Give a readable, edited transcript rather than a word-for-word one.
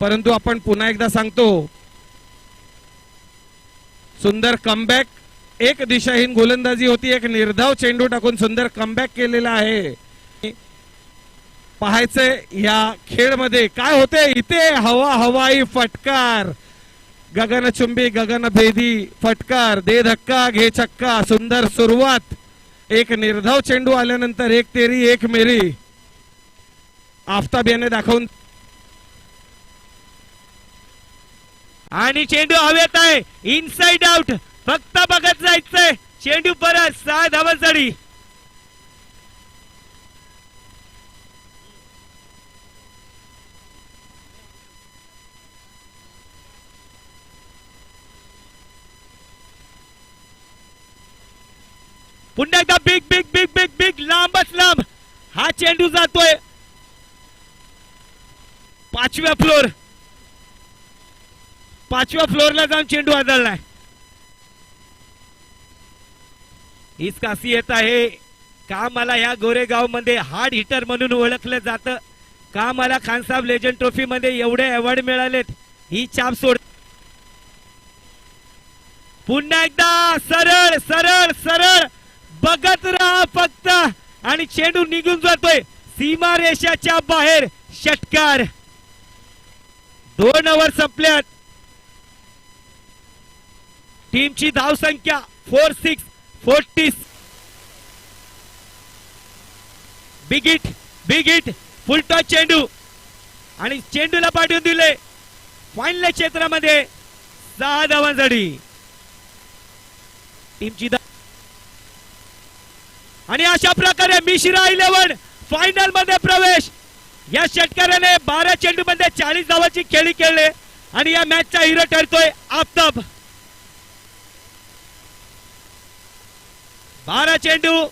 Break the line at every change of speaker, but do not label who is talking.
परंतु आपण पुन्हा एकदा सांगतो, सुंदर कमबॅक, एक दिशाहीन गोलंदाजी होती, एक निर्धाव चेंडू टाकून सुंदर कमबॅक केलेला आहे। पाहायचंय या खेळमध्ये काय होते। इथे हवा हवाई फटकार, गगनचुंबी गगनभेदी फटकार, दे धक्का घे छक्का, सुंदर सुरुवात। एक निर्धाव चेंडू आल्यानंतर एक तेरी एक मेरी आफताब याने दाखवून,
आणि चेंडू हवेत आहे, इनसाइड आउट, फक्त बघत जायचंय। चेंडू परत 6 धावांसाठी। पुन्हा एकदा big big big big big लांबच लांब हा चेंडू जातोय 5व्या फ्लोअरला जाऊन चेंडू आदळलाय। हीच खासियत आहे का मला या गोरेगाव मध्ये हार्ड हिटर म्हणून ओळखलं जातं, का मला खानसाहेब लेजंड ट्रॉफी मध्ये एवढे अवॉर्ड मिळालेत, ही छाप सोड। पुन्हा एकदा सरळ सरळ सरळ बघत राहा फक्त, आणि चेंडू निघून जातोय सीमा रेषाच्या बाहेर। षटकार। 2 ओव्हर संपल्यात। टीमची धाव संख्या 4640। बिग हिट फुल टॉस चेंडू, आणि चेंडूला पाठवून दिले फायनल क्षेत्रामध्ये 6 धावांसाठी टीमची। आणि अशा प्रकारे मिश्रा 11 फायनल मध्ये प्रवेश। या षटकाराने 12 चेंडू मध्ये 40 धावांची खेळी खेळले, आणि या मॅचचा हिरो ठरतोय आफताब। 12 चेंडू